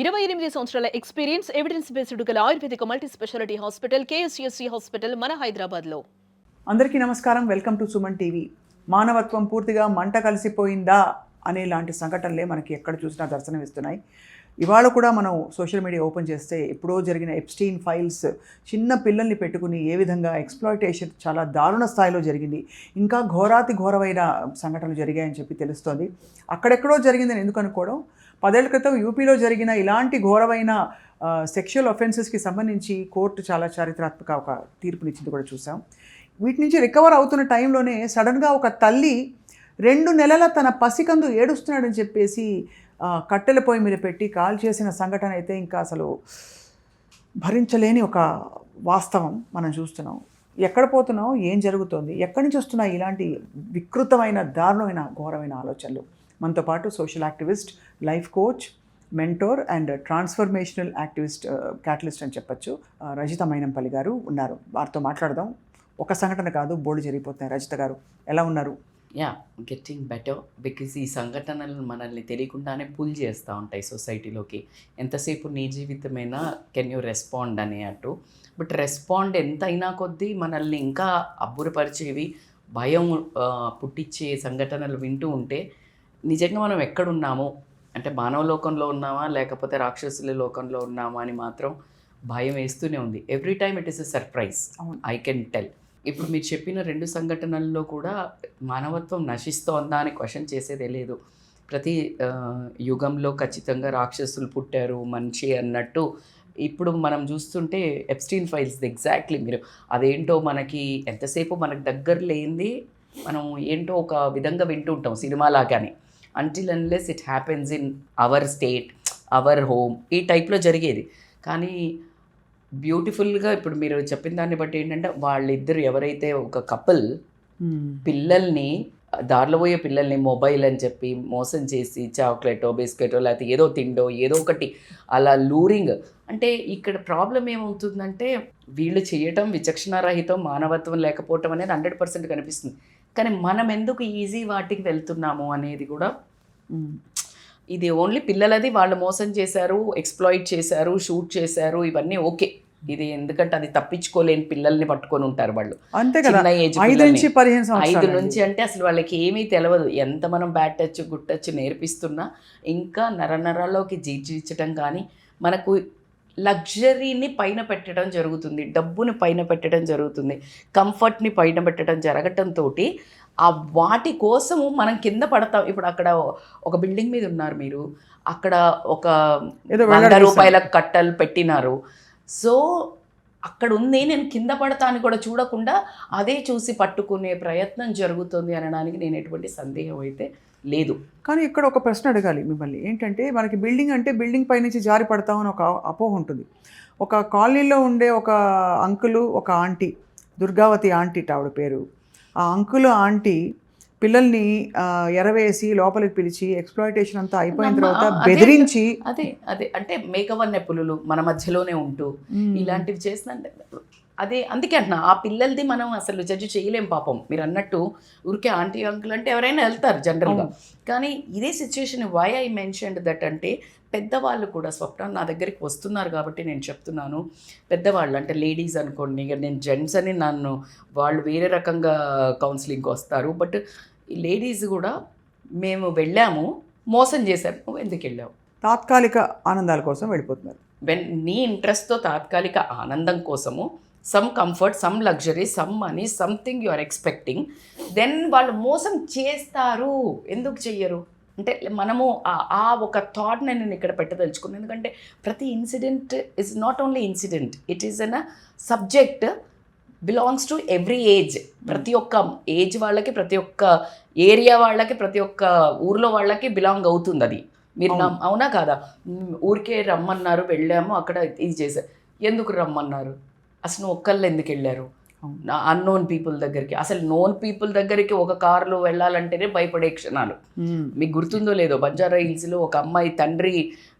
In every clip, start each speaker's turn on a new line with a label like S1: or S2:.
S1: 28 సంవత్సరాల experience evidence based గల ఆయుర్వేదిక multi speciality hospital KSCSC hospital మన హైదరాబాద్లో.
S2: అందరికీ నమస్కారం. Welcome to Suman TV. మానవత్వం పూర్తిగా మంట కలిసిపోయిందా అనే లాంటి సంఘటనలే మనకి ఎక్కడ చూసినా దర్శనమిస్తున్నాయి. ఇవాళ కూడా మనం సోషల్ మీడియా ఓపెన్ చేస్తే ఎప్పుడో జరిగిన ఎప్స్టీన్ ఫైల్స్, చిన్న పిల్లల్ని పెట్టుకుని ఏ విధంగా ఎక్స్‌ప్లాయిటేషన్ చాలా దారుణ స్థాయిలో జరిగింది. ఇంకా ఘోరమైన సంఘటనలు జరిగాయని చెప్పి తెలుస్తోంది. అక్కడెక్కడో జరిగిందని ఎందుకు అనుకోవడం, 10 ఏళ్ల క్రితం యూపీలో జరిగిన ఇలాంటి ఘోరమైన సెక్షువల్ అఫెన్సెస్కి సంబంధించి కోర్టు చాలా చారిత్రాత్మక ఒక తీర్పునిచ్చింది కూడా చూసాం. వీటి నుంచి రికవర్ అవుతున్న టైంలోనే సడన్గా ఒక తల్లి 2 నెలల తన పసికందు ఏడుస్తున్నాడని చెప్పేసి కట్టెల పొయ్యి మీద పెట్టి కాల్ చేసిన సంఘటన అయితే ఇంకా అసలు భరించలేని ఒక వాస్తవం మనం చూస్తున్నాం. ఎక్కడ పోతున్నాం, ఏం జరుగుతోంది, ఎక్కడి నుంచి వస్తున్నాయి ఇలాంటి వికృతమైన దారుణమైన ఘోరమైన ఆలోచనలు. మనతో పాటు social activist, life coach, mentor and transformational activist, catalyst అని చెప్పచ్చు, రజిత మైనంపల్లి గారు ఉన్నారు. వారితో మాట్లాడదాం. ఒక సంఘటన కాదు, బోర్డు జరిగిపోతున్నాయి. రజిత గారు ఎలా ఉన్నారు?
S3: గెట్టింగ్ బెటర్ బికాజ్ ఈ సంఘటనలు మనల్ని తెలియకుండానే పుల్ చేస్తూ ఉంటాయి సొసైటీలోకి. ఎంతసేపు నీ జీవితమైనా కెన్ యూ రెస్పాండ్ అనేటట్టు. బట్ రెస్పాండ్ ఎంత అయినా కొద్దీ మనల్ని ఇంకా అబ్బురపరిచేవి, భయం పుట్టించే సంఘటనలు వింటూ ఉంటే నిజంగా మనం ఎక్కడున్నాము అంటే మానవ లోకంలో ఉన్నామా లేకపోతే రాక్షసుల లోకంలో ఉన్నామా అని మాత్రం భయం వేస్తూనే ఉంది. Every time it is a surprise, I can tell. ఇప్పుడు మీరు చెప్పిన 2 సంఘటనల్లో కూడా మానవత్వం నశిస్తోందా అని క్వశ్చన్ చేసేదే లేదు. ప్రతి యుగంలో ఖచ్చితంగా రాక్షసులు పుట్టారు, మంచి అన్నట్టు. ఇప్పుడు మనం చూస్తుంటే ఎప్స్టీన్ ఫైల్స్ ఎగ్జాక్ట్లీ మీరు అదేంటో మనకి ఎంతసేపు మనకు దగ్గర లేనిది మనం ఏంటో ఒక విధంగా వింటూ ఉంటాం సినిమాలాగానే. Until unless it happens in our state, our home, ఈ టైప్లో జరిగేది. కానీ బ్యూటిఫుల్గా ఇప్పుడు మీరు చెప్పిన దాన్ని బట్టి ఏంటంటే వాళ్ళిద్దరు ఎవరైతే ఒక కపుల్ పిల్లల్ని, దారిలో పోయే పిల్లల్ని మొబైల్ అని చెప్పి మోసం చేసి చాక్లెటో బిస్కెటో లేకపోతే ఏదో తిండో ఏదో ఒకటి అలా లూరింగ్. అంటే ఇక్కడ ప్రాబ్లం ఏమవుతుందంటే వీళ్ళు చేయటం విచక్షణారహితం, మానవత్వం లేకపోవటం అనేది 100% కనిపిస్తుంది. కానీ మనం ఎందుకు ఈజీ వాటికి వెళ్తున్నాము అనేది కూడా. ఇది ఓన్లీ పిల్లలది, వాళ్ళు మోసం చేశారు, ఎక్స్‌ప్లాయిట్ చేశారు, షూట్ చేశారు, ఇవన్నీ ఓకే. ఇది ఎందుకంటే అది తప్పించుకోలేని పిల్లల్ని పట్టుకొని ఉంటారు వాళ్ళు.
S2: అంతే కదా,
S3: చిన్న ఏజ్
S2: 5 నుంచి 15
S3: 5 నుంచి అంటే అసలు వాళ్ళకి ఏమీ తెలియదు. ఎంత మనం బ్యాడ్ టచ్ గుడ్ టచ్ నేర్పిస్తున్నా ఇంకా నరనరాల్లోకి జీర్జించడం కానీ, మనకు లగ్జరీని పైన పెట్టడం జరుగుతుంది, డబ్బుని పైన పెట్టడం జరుగుతుంది, కంఫర్ట్ని పైన పెట్టడం జరగటంతో ఆ వాటి కోసము మనం కింద పడతాం. ఇప్పుడు అక్కడ ఒక బిల్డింగ్ మీద ఉన్నారు మీరు, అక్కడ ఒక 100 రూపాయల కట్టలు పెట్టినారు. సో అక్కడ ఉంది, నేను కింద పడతా అని కూడా చూడకుండా అదే చూసి పట్టుకునే ప్రయత్నం జరుగుతుంది అనడానికి నేను ఎటువంటి సందేహం అయితే లేదు.
S2: కానీ ఇక్కడ ఒక ప్రశ్న అడగాలి మిమ్మల్ని. ఏంటంటే మనకి బిల్డింగ్ అంటే బిల్డింగ్ పైనుంచి జారి పడతామని ఒక అపోహ ఉంటుంది. ఒక కాలనీలో ఉండే ఒక అంకులు, ఒక ఆంటీ, దుర్గావతి ఆంటీ ఆవిడ పేరు. ఆ అంకులు ఆంటీ పిల్లల్ని ఎరవేసి లోపలికి పిలిచి ఎక్స్‌ప్లాయిటేషన్ అంతా అయిపోయిన తర్వాత బెదిరించి,
S3: అదే అంటే మేకవన్నె పులులు మన మధ్యలోనే ఉంటూ ఇలాంటివి చేసిన అదే. అందుకే అంటున్నా, ఆ పిల్లలది మనం అసలు జడ్జి చేయలేం పాపం. మీరు అన్నట్టు ఊరికే ఆంటీ అంకుల్ అంటే ఎవరైనా వెళ్తారు జనరల్గా. కానీ ఇదే situation why I mentioned that అంటే పెద్దవాళ్ళు కూడా స్వప్న నా దగ్గరికి వస్తున్నారు కాబట్టి నేను చెప్తున్నాను. పెద్దవాళ్ళు అంటే లేడీస్ అనుకోండి, ఇక నేను జెంట్స్ అని నన్ను వాళ్ళు వేరే రకంగా కౌన్సిలింగ్కి వస్తారు. బట్ ఈ లేడీస్ కూడా మేము వెళ్ళాము, మోసం చేశారు, నువ్వు ఎందుకు వెళ్ళావు,
S2: తాత్కాలిక ఆనందాల కోసం వెళ్ళిపోతున్నారు.
S3: నీ ఇంట్రెస్ట్తో తాత్కాలిక ఆనందం కోసము some comfort, some luxury, some money, something you are expecting, then వాళ్ళు మోసం చేస్తారు. ఎందుకు చెయ్యరు అంటే మనము ఆ ఒక థాట్ నేను ఇక్కడ పెట్టదలుచుకున్నాను. ఎందుకంటే ప్రతి incident is not only incident, it is an subject belongs to every age. ప్రతి ఒక్క ఏజ్ వాళ్ళకి, ప్రతి ఒక్క ఏరియా వాళ్ళకి, ప్రతి ఒక్క ఊర్లో వాళ్ళకి బిలాంగ్ అవుతుంది అది. మీరు అవునా కాదా? ఊరికే రమ్మన్నారు, వెళ్ళాము, అక్కడ ఇది చేశారు. ఎందుకు రమ్మన్నారు? అసలు ఒక్కళ్ళు ఎందుకు వెళ్ళారు? అన్నోన్ పీపుల్ దగ్గరికి, అసలు నోన్ పీపుల్ దగ్గరికి ఒక కారులో వెళ్ళాలంటేనే భయపడే క్షణాలు. మీకు గుర్తుందో లేదో, బంజారా హిల్స్లో ఒక అమ్మాయి తండ్రి,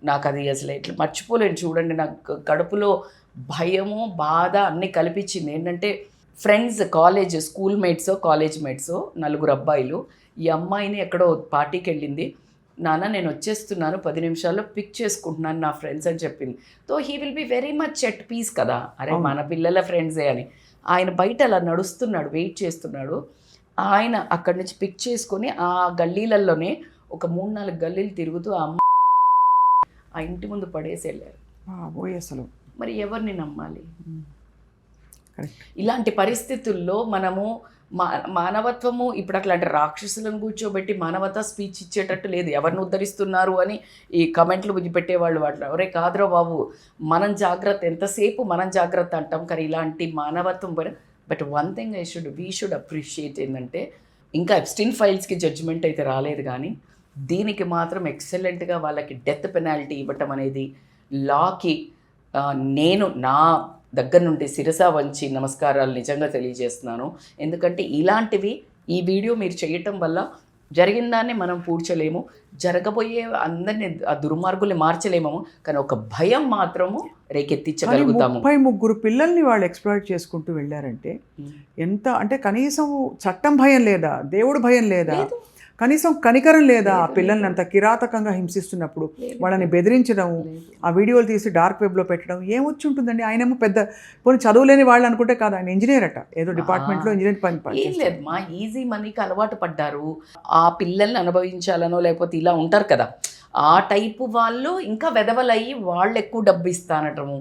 S3: నాకు అది అసలు ఎట్లా మర్చిపోలేను. చూడండి, నాకు కడుపులో భయము, బాధ అన్నీ కల్పించింది. ఏంటంటే ఫ్రెండ్స్, స్కూల్ మేట్సో కాలేజ్ మేట్సో 4 అబ్బాయిలు, ఈ అమ్మాయిని ఎక్కడో పార్టీకి వెళ్ళింది, నాన్న నేను వచ్చేస్తున్నాను 10 నిమిషాల్లో పిక్ చేసుకుంటున్నాను నా ఫ్రెండ్స్ అని చెప్పింది. So he will be very much at peace కదా, అరే మన పిల్లల ఫ్రెండ్సే అని. ఆయన బయట అలా నడుస్తున్నాడు, వెయిట్ చేస్తున్నాడు. ఆయన అక్కడి నుంచి పిక్ చేసుకొని ఆ గల్లీలలోనే ఒక 3-4 గల్లీలు తిరుగుతూ ఆ ఇంటి ముందు పడేసి వెళ్ళారు.
S2: అసలు
S3: మరి ఎవరిని నమ్మాలి?
S2: కరెక్ట్.
S3: ఇలాంటి పరిస్థితుల్లో మనము మానవత్వము ఇప్పుడు అట్లాంటి రాక్షసులను కూర్చోబెట్టి మానవతా స్పీచ్ ఇచ్చేటట్టు లేదు. ఎవరిని ఉద్ధరిస్తున్నారు అని ఈ కమెంట్లు పెట్టేవాళ్ళు వాటిలో, ఒరే కాదురా బాబు మనం జాగ్రత్త, ఎంతసేపు మనం జాగ్రత్త అంటాం, కానీ ఇలాంటి మానవత్వం but one thing we should appreciate ఏంటంటే, ఇంకా ఎప్స్టీన్ ఫైల్స్కి జడ్జిమెంట్ అయితే రాలేదు, కానీ దీనికి మాత్రం ఎక్సలెంట్గా వాళ్ళకి డెత్ పెనాల్టీ ఇవ్వటం అనేది లాకి నేను నా దగ్గర నుండి శిరస వంచి నమస్కారాలు నిజంగా తెలియజేస్తున్నాను. ఎందుకంటే ఇలాంటివి ఈ వీడియో మీరు చేయటం వల్ల జరిగిన దాన్ని మనం పూడ్చలేము, జరగబోయే అందరినీ ఆ దుర్మార్గుల్ని మార్చలేము, కానీ ఒక భయం మాత్రము రేకెత్తించగలుగుతాము.
S2: 33 పిల్లల్ని వాళ్ళు ఎక్స్ప్లాయిట్ చేసుకుంటూ వెళ్ళారంటే ఎంత అంటే, కనీసం చట్టం భయం లేదా, దేవుడు భయం లేదా, కనీసం కనికరం లేదా? ఆ పిల్లల్ని అంత కిరాతకంగా హింసిస్తున్నప్పుడు వాళ్ళని బెదిరించడం, ఆ వీడియోలు తీసి డార్క్ వెబ్లో పెట్టడం ఏమొచ్చి ఉంటుందండి? ఆయనేమో పెద్ద పోనీ చదువులేని వాళ్ళు అనుకుంటే కాదు, ఆయన ఇంజనీర్ అట, ఏదో డిపార్ట్మెంట్లో ఇంజనీర్ పని.
S3: ఏం లేదు మా ఈజీ మనీకి అలవాటు పడ్డారు. ఆ పిల్లల్ని అనుభవించాలనో లేకపోతే ఇలా ఉంటారు కదా, ఆ టైపు వాళ్ళు ఇంకా వెదవలయ్యి వాళ్ళు ఎక్కువ డబ్బు ఇస్తానటము.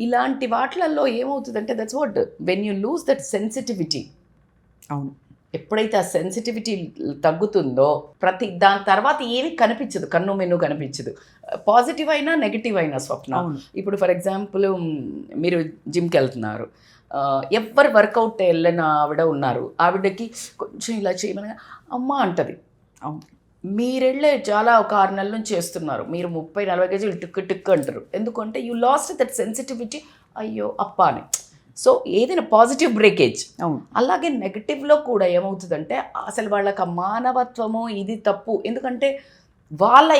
S3: ఇలాంటి వాటిలలో ఏమవుతుందంటే, that's what when you lose that sensitivity.
S2: అవును,
S3: ఎప్పుడైతే ఆ సెన్సిటివిటీ తగ్గుతుందో దాని తర్వాత ఏమి కనిపించదు, కన్ను మెన్ను కనిపించదు, పాజిటివ్ అయినా నెగిటివ్ అయినా. స్వప్న ఇప్పుడు ఫర్ ఎగ్జాంపుల్ మీరు జిమ్కి వెళ్తున్నారు, ఎవరు వర్కౌట్ వెళ్ళిన ఆవిడ ఉన్నారు, ఆవిడకి కొంచెం ఇలా చేయమని అమ్మ అంటది. మీరెళ్ళే చాలా ఒక 6 నెలల నుంచి చేస్తున్నారు, మీరు 30-40 కేజీలు టిక్కు అంటారు. ఎందుకంటే యూ లాస్ట్ దట్ సెన్సిటివిటీ, అయ్యో అప్ప అని. సో ఏదైనా పాజిటివ్ బ్రేకేజ్. అలాగే నెగటివ్లో కూడా ఏమవుతుందంటే, అసలు వాళ్ళకి ఆ మానవత్వము ఇది తప్పు. ఎందుకంటే వాళ్ళ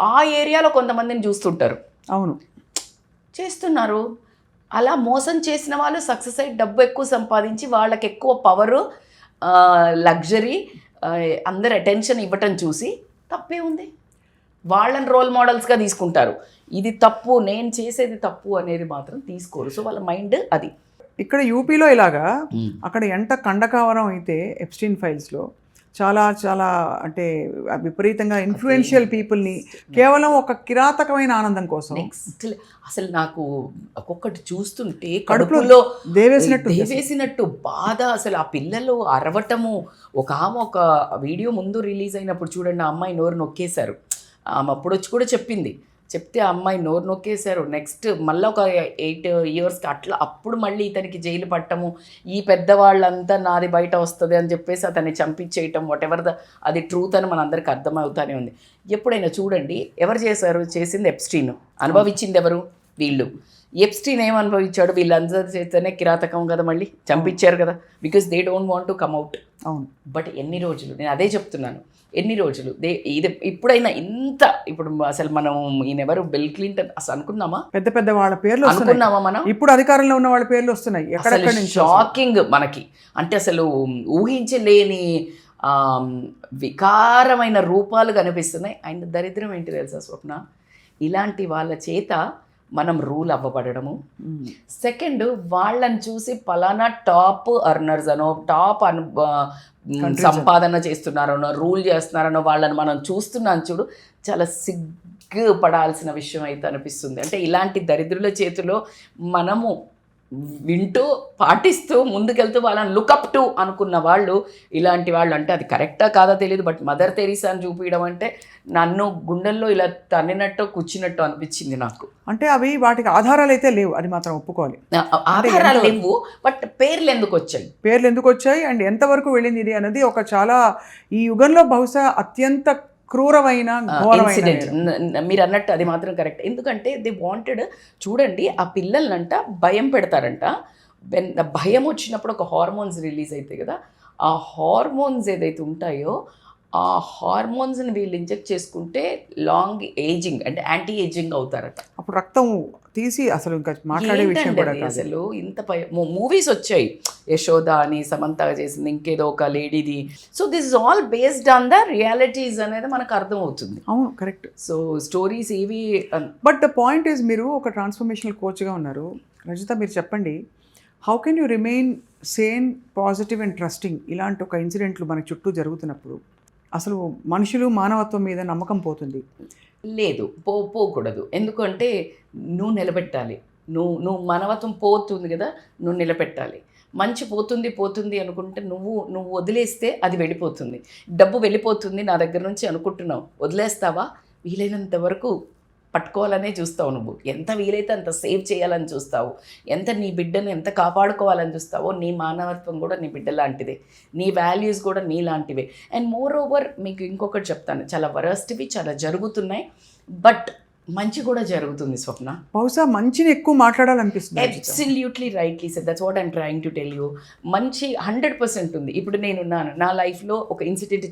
S3: ఆ ఏరియాలో కొంతమందిని చూస్తుంటారు, అవును చేస్తున్నారు. అలా మోసం చేసిన వాళ్ళు సక్సెస్ అయ్యి డబ్బు ఎక్కువ సంపాదించి వాళ్ళకి ఎక్కువ పవరు, లగ్జరీ, అందరు అటెన్షన్ ఇవ్వటం చూసి తప్పే ఉంది, వాళ్ళని రోల్ మోడల్స్గా తీసుకుంటారు. ఇది తప్పు, నేను చేసేది తప్పు అనేది మాత్రం తీసుకోరు. సో వాళ్ళ మైండ్ అది.
S2: ఇక్కడ యూపీలో ఇలాగా, అక్కడ ఎంత కండకావరం అయితే ఎప్స్టీన్ ఫైల్స్లో చాలా చాలా అంటే విపరీతంగా ఇన్ఫ్లుయెన్షియల్ పీపుల్ని కేవలం ఒక కిరాతకమైన ఆనందం కోసం.
S3: నెక్స్ట్ అసలు నాకు ఒక్కొక్కటి చూస్తుంటే కడుపులో దేవేసినట్టు బాధ. అసలు ఆ పిల్లలు అరవటము. ఒక వీడియో ముందు రిలీజ్ అయినప్పుడు చూడండి, ఆ అమ్మాయి నోరు నొక్కేశారు. ఆమె అప్పుడు వచ్చి కూడా చెప్తే ఆ అమ్మాయి నోరు నొక్కేశారు. నెక్స్ట్ మళ్ళీ ఒక 8 ఇయర్స్కి అట్లా అప్పుడు మళ్ళీ ఇతనికి జైలు పట్టము, ఈ పెద్దవాళ్ళంతా నాది బయట వస్తుంది అని చెప్పేసి అతన్ని చంపించేయటం, వాటెవర్ అది ట్రూత్ అని మనందరికీ అర్థమవుతానే ఉంది. ఎప్పుడైనా చూడండి, ఎవరు చేసింది ఎప్స్టీన్, అనుభవించింది ఎవరు? వీళ్ళు. ఎప్స్టీన్ ఏం అనుభవించాడు? వీళ్ళందరి చేతనే కిరాతకం కదా, మళ్ళీ చంపించారు కదా, because they don't want to come out. అవును. బట్ ఎన్ని రోజులు, నేను అదే చెప్తున్నాను, ఎన్ని రోజులు ఇది ఇప్పుడైనా ఇంత ఇప్పుడు అసలు మనం ఈయనెవరు బిల్ క్లింటన్ అసలు అనుకున్నామా?
S2: పెద్ద వాళ్ళ పేర్లు
S3: అనుకున్నామా మనం?
S2: ఇప్పుడు అధికారంలో ఉన్న వాళ్ళ పేర్లు వస్తున్నాయి.
S3: షాకింగ్ మనకి. అంటే అసలు ఊహించలేని వికారమైన రూపాలు కనిపిస్తున్నాయి. అండ్ దరిద్రం ఏంటి తెలుసా స్వప్న, ఇలాంటి వాళ్ళ చేత మనం రూల్ అవ్వబడము. సెకండ్, వాళ్ళని చూసి పలానా టాప్ అర్నర్స్ అనో, టాప్ సంపాదన చేస్తున్నారనో, రూల్ చేస్తున్నారనో వాళ్ళని మనం చూస్తున్నాం చూడు, చాలా సిగ్గుపడాల్సిన విషయం అయితే అనిపిస్తుంది. అంటే ఇలాంటి దరిద్రుల చేతిలో మనము వింటూ పాటిస్తూ ముందుకెళ్తూ వాళ్ళని లుకప్ టు అనుకున్న వాళ్ళు ఇలాంటి వాళ్ళు. అంటే అది కరెక్టా కాదా తెలియదు, బట్ మదర్ తెరీసాని చూపించడం అంటే నన్ను గుండెల్లో ఇలా తన్నినట్టు కూర్చున్నట్టు అనిపించింది నాకు.
S2: అంటే అవి వాటికి ఆధారాలు అయితే లేవు, అది మాత్రం ఒప్పుకోవాలి.
S3: ఆధారాలు లేవు, బట్ పేర్లు ఎందుకు వచ్చాయి
S2: అండ్ ఎంతవరకు వెళ్ళింది ఇది అనేది ఒక చాలా ఈ యుగంలో బహుశా అత్యంత క్రూరమైన
S3: ఇన్సిడెంట్. మీరు అన్నట్టు అది మాత్రం కరెక్ట్. ఎందుకంటే దే వాంటెడ్, చూడండి ఆ పిల్లలనంట భయం పెడతారంట. భయం వచ్చినప్పుడు ఒక హార్మోన్స్ రిలీజ్ అవుతాయి కదా, ఆ హార్మోన్స్ ఏదైతే ఉంటాయో ఆ హార్మోన్స్ని వీళ్ళు ఇంజెక్ట్ చేసుకుంటే లాంగ్ ఏజింగ్ అంటే యాంటీ ఏజింగ్ అవుతారట.
S2: అప్పుడు రక్తం తీసి అసలు ఇంకా మాట్లాడే విషయం
S3: ఏంటండి
S2: కూడా
S3: అది
S2: కాదు.
S3: అసలు ఇంత మూవీస్ వచ్చాయి, యశోద అని సమంత చేసింది, ఇంకేదో ఒక లేడీది. So this is all based on the realities అనేది మనకు అర్థం అవుతుంది.
S2: అవును, కరెక్ట్.
S3: సో స్టోరీస్ ఏవి
S2: బట్ ద పాయింట్ ఈజ్, మీరు ఒక ట్రాన్స్ఫర్మేషనల్ కోచ్గా ఉన్నారు. రజిత, మీరు చెప్పండి, how can you remain sane, positive and trusting ఇలాంటి ఒక ఇన్సిడెంట్లు మన చుట్టూ జరుగుతున్నప్పుడు? అసలు మనుషులు మానవత్వం మీద నమ్మకం పోతుంది.
S3: లేదు, పోకూడదు. ఎందుకంటే నువ్వు నిలబెట్టాలి. నువ్వు మానవత్వం పోతుంది కదా, నువ్వు నిలబెట్టాలి. మంచి పోతుంది అనుకుంటే నువ్వు వదిలేస్తే అది వెళ్ళిపోతుంది. డబ్బు వెళ్ళిపోతుంది నా దగ్గర నుంచి అనుకుంటున్నావు, వదిలేస్తావా? వీలైనంత వరకు పట్టుకోవాలనే చూస్తావు. నువ్వు ఎంత వీలైతే అంత సేవ్ చేయాలని చూస్తావు. ఎంత నీ బిడ్డను ఎంత కాపాడుకోవాలని చూస్తావో, నీ మానవత్వం కూడా నీ బిడ్డ లాంటిదే, నీ వాల్యూస్ కూడా నీ లాంటివే. అండ్ మోర్ ఓవర్ మీకు ఇంకొకటి చెప్తాను, చాలా వరస్ట్వి చాలా జరుగుతున్నాయి, బట్ మంచి కూడా జరుగుతుంది స్వప్న.
S2: బహుశా మంచిని ఎక్కువ మాట్లాడాలనిపిస్తుంది.
S3: Absolutely rightly said, that's what I'm trying to tell you. మంచి 100% ఉంది. ఇప్పుడు నేనున్నాను, నా లైఫ్లో ఒక ఇన్సిడెంట్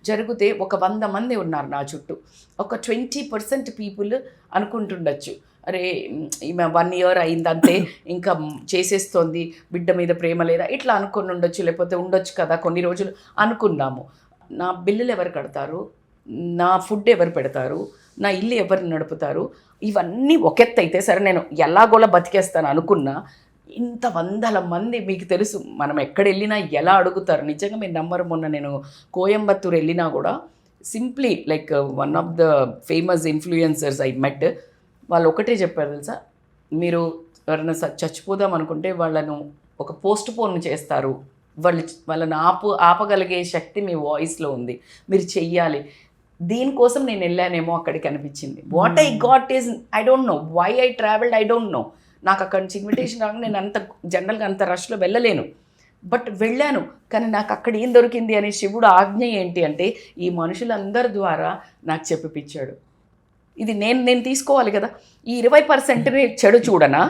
S3: జరిగితే ఒక 100 మంది ఉన్నారు నా చుట్టూ. ఒక 20% పీపుల్ అనుకుంటుండొచ్చు, అరే ఈమె 1 year అయిందంతే, ఇంకా చేసేస్తోంది, బిడ్డ మీద ప్రేమ లేదా, ఇట్లా అనుకుని ఉండొచ్చు, లేకపోతే ఉండొచ్చు కదా కొన్ని రోజులు అనుకున్నాము. నా బిల్లులు ఎవరు కడతారు, నా ఫుడ్ ఎవరు పెడతారు, నా ఇల్లు ఎవరు నడుపుతారు, ఇవన్నీ ఒకెత్తు అయితే సరే నేను ఎలాగోలా బతికేస్తాను అనుకున్నా, ఇంత 100 మంది మీకు తెలుసు మనం ఎక్కడ వెళ్ళినా ఎలా అడుగుతారు. నిజంగా మీరు నమ్మరు, మొన్న నేను కోయంబత్తూర్ వెళ్ళినా కూడా simply like one of the famous influencers I met, వాళ్ళు ఒకటే చెప్పారు తెలుసా, మీరు ఎవరైనా చచ్చిపోదాం అనుకుంటే వాళ్ళను ఒక పోస్ట్ పోన్ చేస్తారు, వాళ్ళని ఆపగలిగే శక్తి మీ వాయిస్లో ఉంది, మీరు చెయ్యాలి. దీనికోసం నేను వెళ్ళానేమో అక్కడికి అనిపించింది. What I got is I don't know, why I travelled I don't know. నాకు అక్కడి నుంచి ఇన్విటేషన్ రాగా నేను అంత జనరల్గా అంత రష్లో వెళ్ళలేను, బట్ వెళ్ళాను. కానీ నాకు అక్కడ ఏం దొరికింది అనే శివుడు ఆజ్ఞ ఏంటి అంటే, ఈ మనుషులందరి ద్వారా నాకు చెప్పిపించాడు. ఇది నేను తీసుకోవాలి కదా. ఈ 20%ని చెడు చూడనా,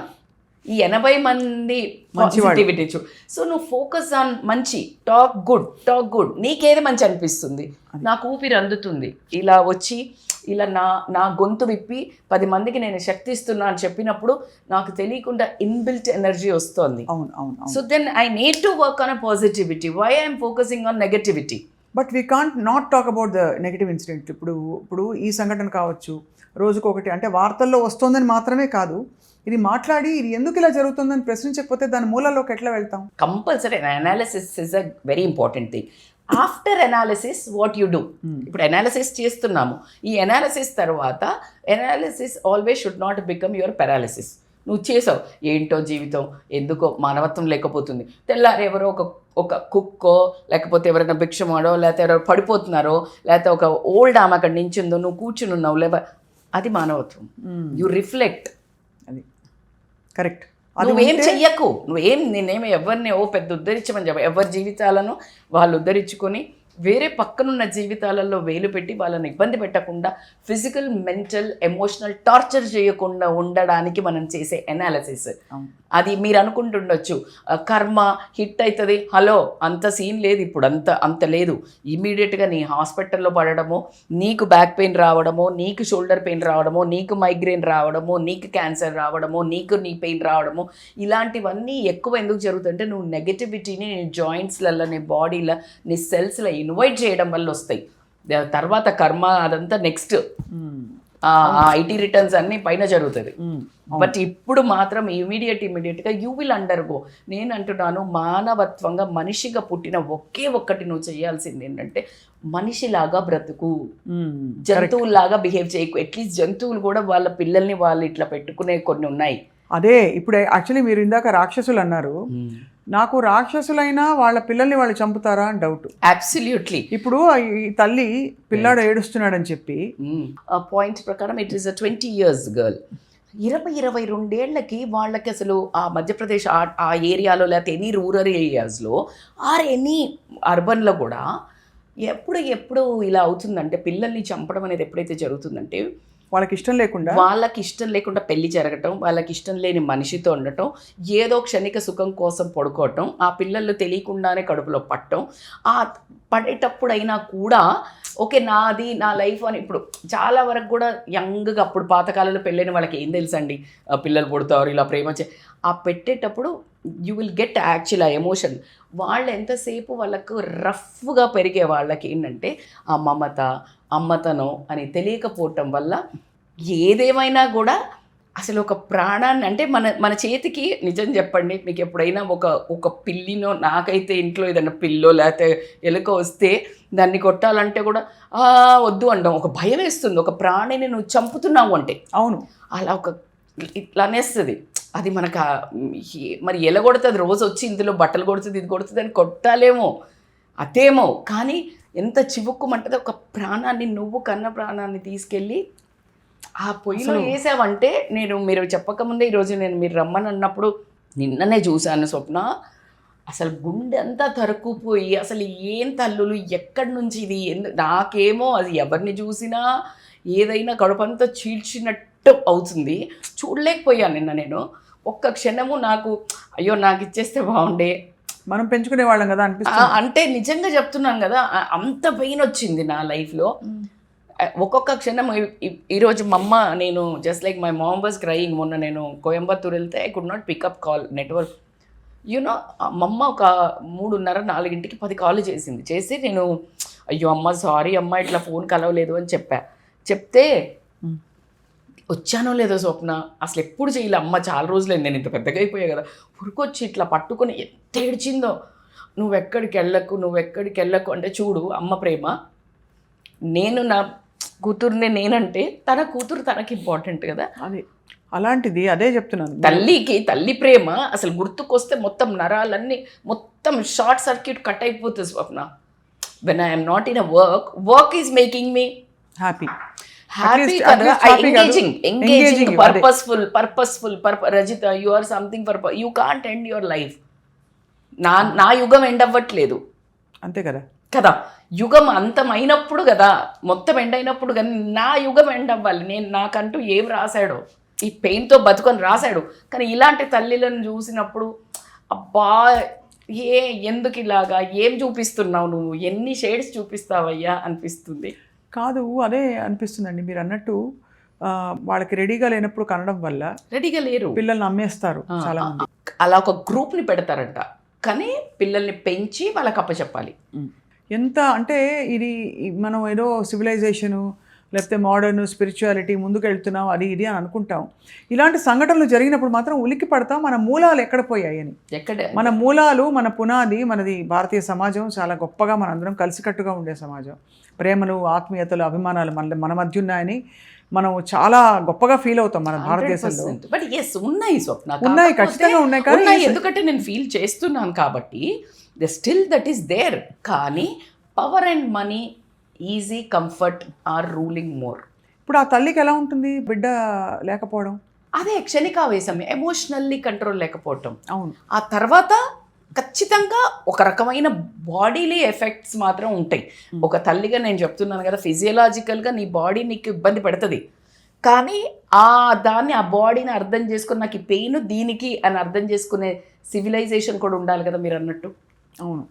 S3: ఈ 80 మంది పాజిటివిటీ చూ. సో నువ్వు ఫోకస్ ఆన్ మంచి, టాక్ గుడ్. నీకేది మంచి అనిపిస్తుంది, నాకు ఊపిరి అందుతుంది, ఇలా వచ్చి ఇలా నా గొంతు విప్పి 10 మందికి నేను శక్తి ఇస్తున్నా అని చెప్పినప్పుడు నాకు తెలియకుండా ఇన్బిల్ట్ ఎనర్జీ వస్తుంది. So then I need to work on a positivity. Why I'm focusing on negativity?
S2: But we can't not talk about the negative incident. ఇప్పుడు ఈ సంఘటన కావచ్చు, రోజుకొకటి, అంటే వార్తల్లో వస్తుందని మాత్రమే కాదు, ఇది మాట్లాడి ఇది ఎందుకు ఇలా జరుగుతుందని ప్రశ్నించకపోతే దాని మూలాల్లోకి ఎట్లా వెళ్తాం?
S3: Compulsory analysis is a very important thing. After analysis what you do. ఇప్పుడు అనాలిసిస్ చేస్తున్నాము, ఈ అనాలిసిస్ తర్వాత analysis always should not become your paralysis. నువ్వు చేసావు, ఏంటో జీవితం, ఎందుకో మానవత్వం లేకపోతుంది, తెల్లారి ఎవరో ఒక కుక్కో, లేకపోతే ఎవరైనా భిక్షమాడో, లేకపోతే ఎవరో పడిపోతున్నారో, లేకపోతే ఒక ఓల్డ్ ఆమె అక్కడ నించుందో, నువ్వు కూర్చుని ఉన్నావు, అది మానవత్వం. You reflect.
S2: అది కరెక్ట్.
S3: నువ్వేం చెయ్యకు, నేనేమి ఎవరిని పెద్ద ఉద్ధరించమని చెప్ప, ఎవరి జీవితాలను వాళ్ళు ఉద్ధరించుకొని వేరే పక్కనున్న జీవితాలలో వేలు పెట్టి వాళ్ళని ఇబ్బంది పెట్టకుండా, ఫిజికల్, మెంటల్, ఎమోషనల్ టార్చర్ చేయకుండా ఉండడానికి మనం చేసే అనాలిసిస్. అది మీరు అనుకుంటుండొచ్చు కర్మ హిట్ అవుతుంది, హలో అంత సీన్ లేదు, ఇప్పుడు అంత లేదు. ఇమీడియట్గా నీ హాస్పిటల్లో పడడమో, నీకు బ్యాక్ పెయిన్ రావడమో, నీకు షోల్డర్ పెయిన్ రావడమో, నీకు మైగ్రేన్ రావడమో, నీకు క్యాన్సర్ రావడమో, నీకు నీ పెయిన్ రావడమో, ఇలాంటివన్నీ ఎక్కువ ఎందుకు జరుగుతుందంటే నువ్వు నెగటివిటీని నీ జాయింట్స్లలో, నీ బాడీలో, నీ సెల్స్లో ఇన్వైట్ చేయడం వల్ల వస్తాయి. తర్వాత కర్మ అదంతా నెక్స్ట్, ఐటీ రిటర్న్స్ అన్నీ పైన జరుగుతుంది. బట్ ఇప్పుడు మాత్రం ఇమీడియట్గా యూ విల్ అండర్గో. నేను అంటున్నాను, మానవత్వంగా మనిషిగా పుట్టిన ఒక్కటి నువ్వు చేయాల్సింది ఏంటంటే, మనిషిలాగా బ్రతుకు, జంతువులాగా బిహేవ్ చేయకు. అట్లీస్ట్ జంతువులు కూడా వాళ్ళ పిల్లల్ని వాళ్ళు ఇట్లా పెట్టుకునే కొన్ని ఉన్నాయి.
S2: అదే ఇప్పుడు యాక్చువల్లీ మీరు ఇందాక రాక్షసులు అన్నారు, నాకు రాక్షసులైనా వాళ్ళ పిల్లల్ని వాళ్ళు చంపుతారా అని డౌట్.
S3: అబ్సల్యూట్లీ.
S2: ఇప్పుడు ఈ తల్లి పిల్లాడు ఏడుస్తున్నాడని చెప్పి
S3: పాయింట్స్ ప్రకారం it is a 20 years girl. 22 ఏళ్లకి వాళ్ళకి అసలు ఆ మధ్యప్రదేశ్ ఆ ఏరియాలో, లేకపోతే ఎనీ రూరల్ ఏరియాస్లో ఆర్ ఎనీ అర్బన్లో కూడా ఎప్పుడు ఇలా అవుతుందంటే, పిల్లల్ని చంపడం అనేది ఎప్పుడైతే జరుగుతుందంటే,
S2: వాళ్ళకి ఇష్టం లేకుండా
S3: వాళ్ళకి ఇష్టం లేకుండా పెళ్లి జరగటం, వాళ్ళకి ఇష్టం లేని మనిషితో ఉండటం, ఏదో క్షణిక సుఖం కోసం పడుకోవటం, ఆ పిల్లలు తెలియకుండానే కడుపులో పట్టడం, ఆ పడేటప్పుడైనా కూడా ఓకే నాది నా లైఫ్ అని. ఇప్పుడు చాలా వరకు కూడా యంగ్గా అప్పుడు పాతకాలంలో పెళ్ళైన వాళ్ళకి ఏం తెలుసండి, పిల్లలు పుడతారు ఇలా ప్రేమ ఆ పెట్టేటప్పుడు యూ విల్ గెట్ యాక్చువల్ ఆ ఎమోషన్. వాళ్ళు ఎంతసేపు వాళ్ళకు రఫ్గా పెరిగే వాళ్ళకి ఏంటంటే ఆ మమత అమ్మతనం అని తెలియకపోవటం వల్ల ఏదేమైనా కూడా అసలు ఒక ప్రాణాన్ని అంటే మన చేతికి నిజం చెప్పండి, మీకు ఎప్పుడైనా ఒక పిల్లినో, నాకైతే ఇంట్లో ఏదైనా పిల్లో లేకపోతే ఎలుక వస్తే దాన్ని కొట్టాలంటే కూడా వద్దు అంటాం, ఒక భయం వేస్తుంది. ఒక ప్రాణిని నువ్వు చంపుతున్నావు అంటే
S2: అవును
S3: అలా ఇట్లా అనేస్తుంది. అది మనకు మరి ఎలా కొడుతుంది, రోజు వచ్చి ఇందులో బట్టలు కొడుతుంది ఇది కొడుతుంది అని కొట్టాలేమో అదేమో, కానీ ఎంత చివుక్కుమంటది. ఒక ప్రాణాన్ని, నువ్వు కన్న ప్రాణాన్ని తీసుకెళ్ళి ఆ పొయ్యిలో వేసావంటే, మీరు చెప్పకముందే ఈరోజు మీరు రమ్మని అన్నప్పుడు నిన్ననే చూశాను స్వప్న, అసలు గుండె అంతా తరుక్కుపోయి అసలు ఏం తల్లులు ఎక్కడి నుంచి ఇది నాకేమో అది ఎవరిని చూసినా ఏదైనా కడుపంతా చీల్చినట్టు అవుతుంది. చూడలేకపోయాను నిన్న నేను. ఒక్క క్షణము నాకు అయ్యో నాకు ఇచ్చేస్తే బాగుండే,
S2: మనం పెంచుకునే వాళ్ళం కదా అనిపిస్తుంది.
S3: అంటే నిజంగా చెప్తున్నాను కదా, అంత పెయిన్ వచ్చింది నా లైఫ్లో. ఒక్కొక్క క్షణం ఈరోజు మా అమ్మ, నేను just like my mom was crying. మొన్న నేను కోయంబత్తూర్ వెళ్తే I could not pickup call network. You know మా అమ్మ ఒక 3:30-4 10 కాల్ చేసి నేను అయ్యో అమ్మ సారీ అమ్మ ఇట్లా ఫోన్ కలవలేదు అని చెప్తే వచ్చానో లేదో స్వప్న, అసలు ఎప్పుడు చేయలే అమ్మ, చాలా రోజులైంది నేను ఇంత పెద్దగా అయిపోయా కదా, ఉరికొచ్చి ఇట్లా పట్టుకొని ఎంత ఏడ్చిందో, నువ్వెక్కడికి వెళ్ళకు అంటే చూడు అమ్మ ప్రేమ. నేను నా కూతుర్ని నేనంటే తన కూతురు తనకి ఇంపార్టెంట్ కదా,
S2: అది అలాంటిది అదే చెప్తున్నాను.
S3: తల్లి ప్రేమ అసలు గుర్తుకొస్తే మొత్తం నరాలన్నీ మొత్తం షార్ట్ సర్క్యూట్ కట్ అయిపోతుంది Swapna. When I'm not in a work is making me happy కదా, engaging, purposeful. Rajitha, you are something purpose. You can't end your life. నా యుగం ఎండ్ అవ్వట్లేదు
S2: అంతే
S3: కదా, యుగం అంతమైనప్పుడు కదా, మొత్తం ఎండ్ అయినప్పుడు కానీ నా యుగం ఎండ్ అవ్వాలి. నాకంటూ ఏం రాశాడో, ఈ పెయిన్తో బతుకొని రాశాడు. కానీ ఇలాంటి తల్లిలను చూసినప్పుడు అబ్బా ఎందుకు ఇలాగా, ఏం చూపిస్తున్నావు నువ్వు, ఎన్ని షేడ్స్ చూపిస్తావయ్యా అనిపిస్తుంది.
S2: కాదు అదే అనిపిస్తుందండి మీరు అన్నట్టు. వాళ్ళకి రెడీగా లేనప్పుడు కనడం వల్ల
S3: రెడీగా లేరు,
S2: పిల్లల్ని అమ్మేస్తారు చాలా మంది.
S3: అలా ఒక గ్రూప్ని పెడతారంట, కానీ పిల్లల్ని పెంచి వాళ్ళకి అప్పచెప్పాలి.
S2: ఎంత అంటే ఇది మనం ఏదో సివిలైజేషను లేకపోతే మోడర్న్ స్పిరిచువాలిటీ ముందుకు వెళ్తున్నాం అది ఇది అని అనుకుంటాం. ఇలాంటి సంఘటనలు జరిగినప్పుడు మాత్రం ఉలిక్కి పడతాం, మన మూలాలు ఎక్కడ పోయాయి అని. మన మూలాలు, మన పునాది, మనది భారతీయ సమాజం చాలా గొప్పగా మనందరం కలిసికట్టుగా ఉండే సమాజం. ప్రేమలు, ఆత్మీయతలు, అభిమానాలు మన మధ్య ఉన్నాయని మనం చాలా గొప్పగా ఫీల్ అవుతాం మన భారతదేశంలో.
S3: బట్ ఎస్ ఉన్నాయి స్వప్న,
S2: ఉన్నాయి, ఖచ్చితంగా ఉన్నాయి. కానీ
S3: ఎందుకంటే నేను ఫీల్ చేస్తున్నాను కాబట్టి స్టిల్ దట్ ఈస్ దేర్. కానీ power and money, easy comfort or ruling more.
S2: ఇప్పుడు ఆ తల్లికి ఎలా ఉంటుంది బిడ్డ లేకపోవడం?
S3: అదే క్షణికావేశం, ఎమోషనల్లీ కంట్రోల్ లేకపోవటం.
S2: అవును.
S3: ఆ తర్వాత ఖచ్చితంగా ఒక రకమైన బాడీలీ ఎఫెక్ట్స్ మాత్రం ఉంటాయి. ఒక తల్లిగా నేను చెప్తున్నాను కదా, ఫిజియలాజికల్గా నీ బాడీ నీకు ఇబ్బంది పెడుతుంది, కానీ ఆ బాడీని అర్థం చేసుకుని నాకు ఈ పెయిన్ దీనికి అని అర్థం చేసుకునే సివిలైజేషన్ కూడా ఉండాలి కదా మీరు అన్నట్టు.
S2: అవును,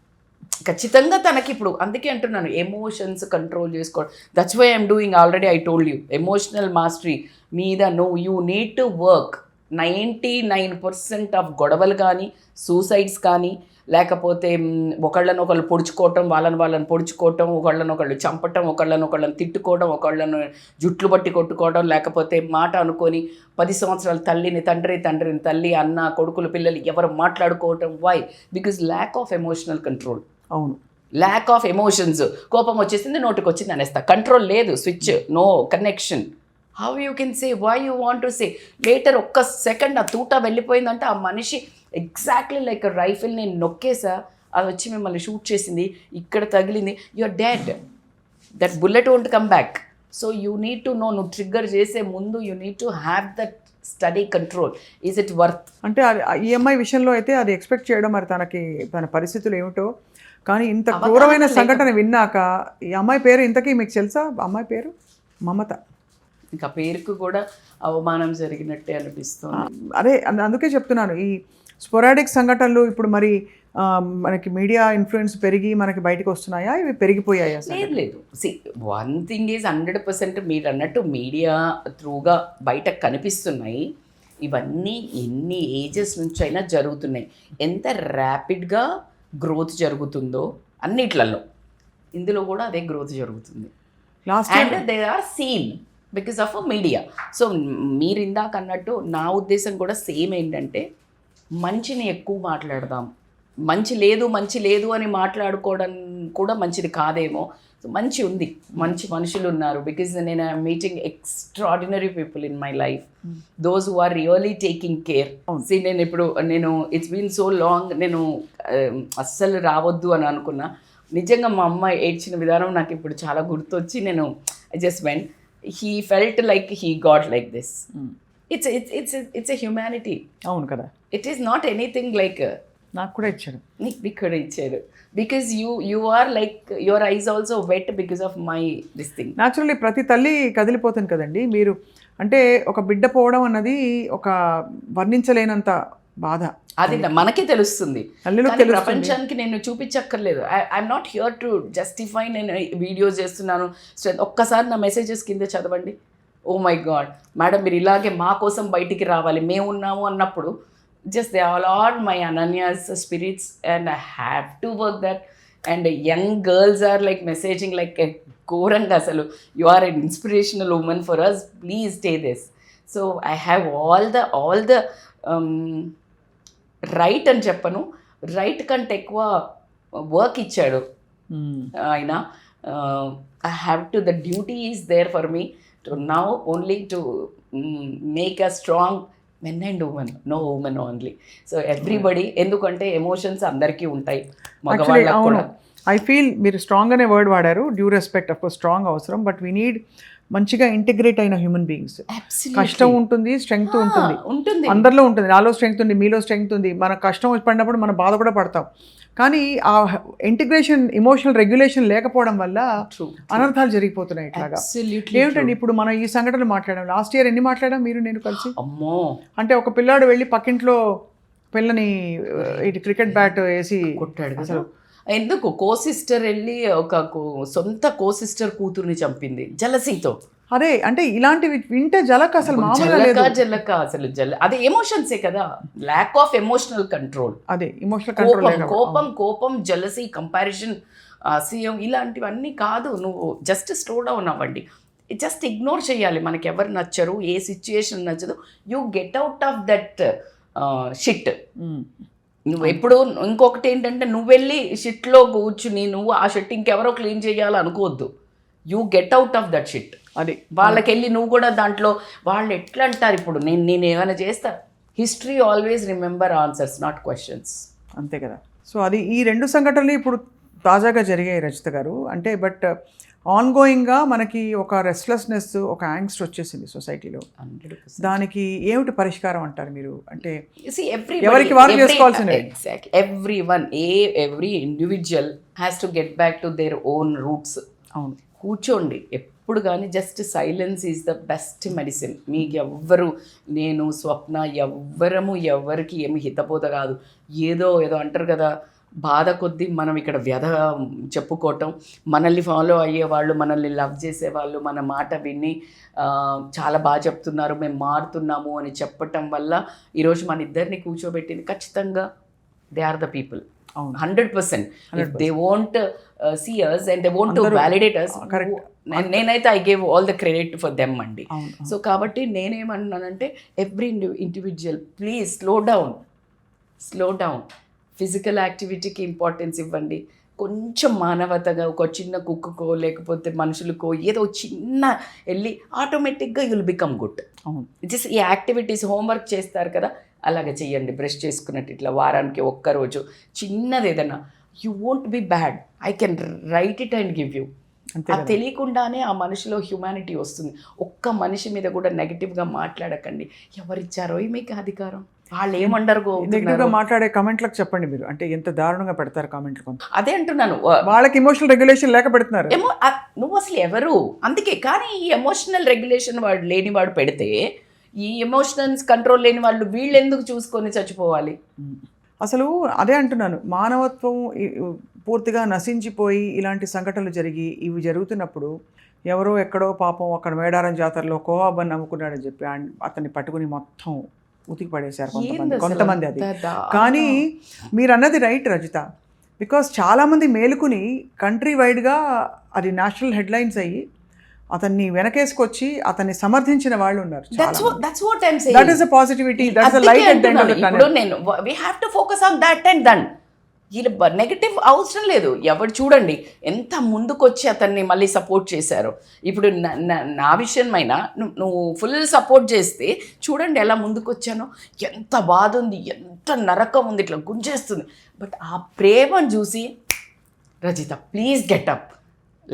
S3: ఖచ్చితంగా తనకి ఇప్పుడు అందుకే అంటున్నాను ఎమోషన్స్ కంట్రోల్ చేసుకోవడం. That's why I'm doing, already I told you, emotional mastery మీద you need to work. 99% of గొడవలు కానీ, సూసైడ్స్ కానీ, లేకపోతే ఒకళ్ళనొకళ్ళు పొడుచుకోవటం, వాళ్ళని పొడుచుకోవటం, ఒకళ్ళనొకళ్ళు చంపటం, ఒకళ్ళనొకళ్ళని తిట్టుకోవడం, ఒకళ్ళను జుట్లు బట్టి కొట్టుకోవడం, లేకపోతే మాట అనుకొని 10 సంవత్సరాల తండ్రిని తల్లి, అన్న, కొడుకులు, పిల్లలు ఎవరు మాట్లాడుకోవటం. Why? Because lack of emotional control.
S2: అవును,
S3: ల్యాక్ ఆఫ్ ఎమోషన్స్. కోపం వచ్చేసింది, నోటికి వచ్చింది అనేస్తా, కంట్రోల్ లేదు, switch, no connection. How you can say why you want to say later? ఒక్క సెకండ్ ఆ తూట వెళ్ళిపోయిందంటే ఆ మనిషి ఎగ్జాక్ట్లీ లైక్ రైఫిల్ నేను నొక్కేసా, అది వచ్చి మిమ్మల్ని షూట్ చేసింది, ఇక్కడ తగిలింది, you are dead. That bullet won't come back. So you need to know, నువ్వు ట్రిగ్గర్ చేసే ముందు you need to have that study control. Is it worth?
S2: అంటే అది ఈఎంఐ విషయంలో అయితే అది ఎక్స్పెక్ట్ చేయడం, మరి తన పరిస్థితులు ఏమిటో. కానీ ఇంత క్రూరమైన సంఘటన విన్నాక ఈ అమ్మాయి పేరు ఇంతకీ మీకు తెలుసా? అమ్మాయి పేరు మమత.
S3: ఇంకా పేరుకు కూడా అవమానం జరిగినట్టే అనిపిస్తుంది.
S2: అదే అందుకే చెప్తున్నాను, ఈ స్పొరాడిక్ సంఘటనలు ఇప్పుడు మరి మనకి మీడియా ఇన్ఫ్లుయెన్స్ పెరిగి మనకి బయటకు వస్తున్నాయా, ఇవి పెరిగిపోయాయా?
S3: లేదు లేదు, వన్ థింగ్ ఈజ్ 100% మీరు అన్నట్టు మీడియా త్రూగా బయటకు కనిపిస్తున్నాయి. ఇవన్నీ ఎన్ని ఏజెస్ నుంచి అయినా జరుగుతున్నాయి. ఎంత ర్యాపిడ్గా గ్రోత్ జరుగుతుందో అన్నిట్లలో ఇందులో కూడా అదే గ్రోత్ జరుగుతుంది. And they are seen because of media. సో మీరు ఇందాక అన్నట్టు నా ఉద్దేశం కూడా సేమ్ ఏంటంటే, మంచిని ఎక్కువ మాట్లాడదాం. మంచి లేదు అని మాట్లాడుకోవడం కూడా మంచిది కాదేమో. సో మంచి ఉంది, మంచి మనుషులు ఉన్నారు. బికాజ్ నేను meeting extraordinary people in my life, those who are really taking care. నేను ఇట్స్ బీన్ సో లాంగ్, నేను అస్సలు రావద్దు అని అనుకున్నా. నిజంగా మా అమ్మ ఏడ్చిన విధానం నాకు ఇప్పుడు చాలా గుర్తొచ్చి నేను I just went. He felt like he got like this. It's a humanity.
S2: అవును కదా.
S3: It is not anything like.
S2: నాకు కూడా ఇచ్చారు,
S3: నీకు కూడా ఇచ్చారు. Because you are like your eyes also wet because of my this thing.
S2: Naturally ప్రతి తల్లి కదిలిపోతుంది కదండి. మీరు అంటే ఒక బిడ్డ పోవడం అన్నది ఒక వర్ణించలేనంత బాధ.
S3: అది మనకే తెలుస్తుంది, ప్రపంచానికి నేను చూపించక్కర్లేదు. I'm not here to justify. నేను వీడియోస్ చేస్తున్నాను, ఒక్కసారి నా మెసేజెస్ కింద చదవండి. ఓ మై గాడ్ మేడం, మీరు ఇలాగే మా కోసం బయటికి రావాలి, మేము ఉన్నాము అన్నప్పుడు just they all are my Ananya's spirits and I have to work that. And young girls are like messaging like ghoranga asalu, you are an inspirational woman for us, please stay this. So I have all the right అని చెప్పను, right కంటే ఎక్కువ work ఇచ్చాడు ఆయన. I have to, the duty is there for me to now only to make a strong men and women, no women only. So everybody, ఎందుకంటే emotions అందరికీ ఉంటాయి, మగవాళ్ళకి కూడా.
S2: ఐ ఫీల్ మీరు స్ట్రాంగ్ అనే వర్డ్ వాడారు. Due respect, of course strong అవసరం, but we need మంచిగా ఇంటిగ్రేట్ అయిన హ్యూమన్ బీయింగ్స్. కష్టం ఉంటుంది, స్ట్రెంగ్త్ ఉంటుంది, అందరిలో ఉంటుంది. నాలో స్ట్రెంగ్త్ ఉంది, మీలో స్ట్రెంగ్త్ ఉంది. మన కష్టం పడినప్పుడు మనం బాధ కూడా పడతాం. కానీ ఆ ఇంటిగ్రేషన్, ఎమోషనల్ రెగ్యులేషన్ లేకపోవడం వల్ల అనర్థాలు జరిగిపోతున్నాయి. ఇట్లాగా ఏమిటండి ఇప్పుడు మనం ఈ సంఘటనలు మాట్లాడాం. లాస్ట్ ఇయర్ ఎన్ని మాట్లాడాం మీరు నేను కలిసి? అంటే ఒక పిల్లాడు వెళ్ళి పక్కింట్లో పిల్లని ఇటు క్రికెట్ బ్యాట్ వేసి
S3: కొట్టాడు అసలు. ఎందుకు కో సిస్టర్ వెళ్ళి ఒక సొంత కో సిస్టర్ కూతుర్ని చంపింది జలసీతో.
S2: అదే అంటే ఇలాంటివి వింటే జలక అసలు
S3: జలక అసలు అదే ఎమోషన్సే కదా. Lakh of emotional control.
S2: అదే ఎమోషనల్ కంట్రోల్,
S3: కోపం, జలసీ, కంపారిజన్, అసహ్యం, ఇలాంటివన్నీ కాదు. నువ్వు జస్ట్ స్లో డౌన్ అవ్వండి, జస్ట్ ఇగ్నోర్ చేయాలి. మనకి ఎవరు నచ్చరు, ఏ సిచ్యుయేషన్ నచ్చదు, you get out of that shit. నువ్వు ఎప్పుడు ఇంకొకటి ఏంటంటే, నువ్వు వెళ్ళి షిట్లో కూర్చుని నువ్వు ఆ షిట్ ఇంకెవరో క్లీన్ చేయాలి అనుకోవద్దు. You get out of that shit. అది వాళ్ళకి వెళ్ళి నువ్వు కూడా దాంట్లో వాళ్ళు ఎట్లా అంటారు. ఇప్పుడు నేను ఏమైనా చేస్తా, history always remember answers, not questions.
S2: అంతే కదా. సో అది ఈ రెండు సంఘటనలు ఇప్పుడు తాజాగా జరిగాయి రచిత గారు. అంటే బట్ ఆన్గోయింగ్గా మనకి ఒక రెస్ట్లెస్నెస్, ఒక యాంగ్స్ట్ వచ్చేసింది సొసైటీలో. దానికి ఏమిటి పరిష్కారం అంటారు మీరు? అంటే ఎవరికి వారు చేసుకోవాల్సింది.
S3: Every individual has to get back to their own roots.
S2: అవును,
S3: కూర్చోండి ఎప్పుడు కానీ. Just silence is the best medicine. మీకు ఎవ్వరు, నేను స్వప్న ఎవ్వరము ఎవరికి ఏమి హితబోధ కాదు. ఏదో అంటారు కదా, బాధ కొద్దీ మనం ఇక్కడ వ్యధ చెప్పుకోవటం. మనల్ని ఫాలో అయ్యేవాళ్ళు, మనల్ని లవ్ చేసేవాళ్ళు మన మాట విని చాలా బాగా చెప్తున్నారు, మేము మారుతున్నాము అని చెప్పటం వల్ల ఈరోజు మన ఇద్దరిని కూర్చోబెట్టింది ఖచ్చితంగా they are the people. 100%. If they won't see us and they want to validate us, నేనైతే I gave all the credit for them అండి. సో కాబట్టి నేనేమన్నానంటే, every individual please slow down. Physical యాక్టివిటీకి ఇంపార్టెన్స్ ఇవ్వండి. కొంచెం మానవతగా ఒక చిన్న కుక్కకో లేకపోతే మనుషులకో ఏదో చిన్న వెళ్ళి ఆటోమేటిక్గా యుల్ బికమ్ గుడ్. జస్ట్ ఈ యాక్టివిటీస్, హోంవర్క్ చేస్తారు కదా, అలాగే చెయ్యండి. బ్రష్ చేసుకున్నట్టు ఇట్లా వారానికి ఒక్కరోజు చిన్నది ఏదైనా, you won't be bad, I can write it and give you. అది తెలియకుండానే ఆ మనిషిలో హ్యుమానిటీ వస్తుంది. ఒక్క మనిషి మీద కూడా నెగిటివ్గా మాట్లాడకండి. ఎవరిచ్చారో మీకు అధికారం? వాళ్ళు ఏమండరు
S2: నెగిటివ్గా మాట్లాడే కమెంట్లకు చెప్పండి మీరు, అంటే ఎంత దారుణంగా పెడతారు కామెంట్లు కొంత.
S3: అదే అంటున్నాను.
S2: వాళ్ళకి ఎమోషనల్ రెగ్యులేషన్ లేక పెడుతున్నారు.
S3: నువ్వు అసలు ఎవరు అందుకే. కానీ ఈ ఎమోషనల్ రెగ్యులేషన్ వాడు లేని వాడు పెడితే, ఈ ఎమోషనల్స్ కంట్రోల్ లేని వాళ్ళు వీళ్ళు ఎందుకు చూసుకొని చచ్చిపోవాలి?
S2: అసలు అదే అంటున్నాను, మానవత్వం పూర్తిగా నశించిపోయి ఇలాంటి సంఘటనలు జరిగి ఇవి జరుగుతున్నప్పుడు ఎవరో ఎక్కడో పాపం అక్కడ మేడారం జాతరలో కోవాబన్ నమ్ముకున్నాడని చెప్పి అతన్ని పట్టుకుని మొత్తం ఉతికి పడేశారు కొంతమంది అది. కానీ మీరు అన్నది రైట్ రజిత, బికాస్ చాలామంది మేలుకుని కంట్రీ వైడ్గా అది నేషనల్ హెడ్లైన్స్ అయ్యి అతన్ని వెనకేసుకొచ్చి అతన్ని సమర్థించిన వాళ్ళు ఉన్నారు. That is a positivity, that's a light at the end of the tunnel.
S3: నేను we have to focus on that and then. వీళ్ళ నెగటివ్ అవసరం లేదు. ఎవరు చూడండి ఎంత ముందుకొచ్చి అతన్ని మళ్ళీ సపోర్ట్ చేశారు. ఇప్పుడు నా విషయమైనా నువ్వు ఫుల్ సపోర్ట్ చేస్తే చూడండి ఎలా ముందుకొచ్చానో, ఎంత బాధ ఉంది, ఎంత నరకం ఉంది, ఇట్లా గుంజేస్తుంది. బట్ ఆ ప్రేమను చూసి Rajitha please get up,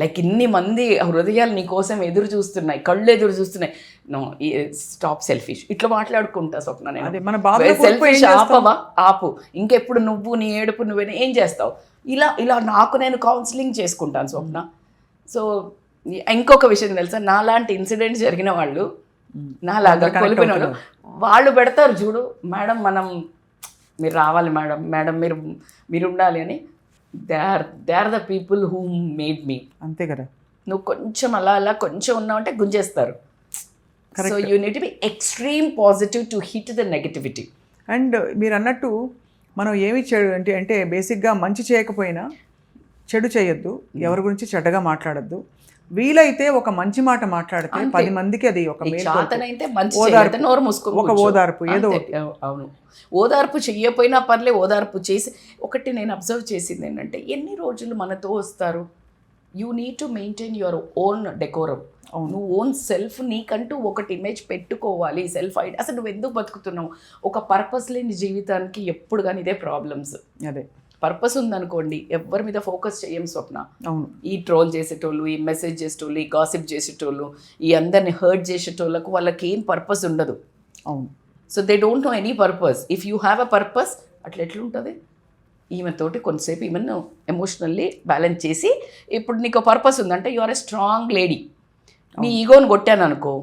S3: like ఇన్ని మంది హృదయాలు నీ కోసం ఎదురు చూస్తున్నాయి, కళ్ళు ఎదురు చూస్తున్నాయి. No stop selfish. ఇట్లా మాట్లాడుకుంటా స్వప్న, నేను సెల్ఫిష్ ఆపవా, ఆపు. ఇంకెప్పుడు నువ్వు నీ ఏడుపు నువ్వే ఏం చేస్తావు? ఇలా నాకు నేను కౌన్సిలింగ్ చేసుకుంటాను స్వప్న. సో ఇంకొక విషయం తెలుసా, నాలాంటి ఇన్సిడెంట్ జరిగిన వాళ్ళు, నాలాగా కొలిపిన వాళ్ళు, వాళ్ళు పెడతారు చూడు, మేడం మీరు రావాలి మేడం, మేడం మీరు ఉండాలి అని. They are the people who made me.
S2: అంతే కదా.
S3: నువ్వు కొంచెం అలా కొంచెం ఉన్నావంటే గుంజేస్తారు. So you need to be extreme positive to hit the negativity.
S2: And మీరు అన్నట్టు మనం ఏమి చెడు అంటే బేసిక్గా మంచి చేయకపోయినా చెడు చేయొద్దు, ఎవరి గురించి చెడ్డగా మాట్లాడద్దు. వీలైతే ఒక మంచి మాట మాట్లాడితే 10 మందికి అది ఒక ఓదార్పు ఏదో.
S3: అవును, ఓదార్పు చెయ్యపోయినా పర్లే, ఓదార్పు చేసి. ఒకటి నేను అబ్జర్వ్ చేసింది ఏంటంటే, ఎన్ని రోజులు మనతో వస్తారు? You need to maintain your own decorum. నువ్వు ఓన్ సెల్ఫ్, నీకంటూ ఒకటి ఇమేజ్ పెట్టుకోవాలి, సెల్ఫ్ ఐడి. అసలు నువ్వు ఎందుకు బతుకుతున్నావు? ఒక పర్పస్ లేని జీవితానికి ఎప్పుడు కానీ ఇదే ప్రాబ్లమ్స్.
S2: అదే
S3: పర్పస్ ఉందనుకోండి, ఎవరి మీద ఫోకస్ చేయం స్వప్న.
S2: అవును,
S3: ఈ ట్రోల్ చేసేటోళ్ళు, ఈ మెసేజ్ చేసేటోళ్ళు, ఈ గాసిప్ చేసేటోళ్ళు, ఈ అందరిని హర్ట్ చేసేటోళ్ళకు వాళ్ళకి ఏం పర్పస్ ఉండదు.
S2: అవును.
S3: So they don't know any purpose. If you have a purpose, అట్లా ఎట్లుంటుంది? ఈమెతోటి కొంతసేపు ఈమెను ఎమోషనల్లీ బ్యాలెన్స్ చేసి, ఇప్పుడు నీకు పర్పస్ ఉందంటే you are a strong lady. నీ ఈగోని కొట్టాను అనుకో,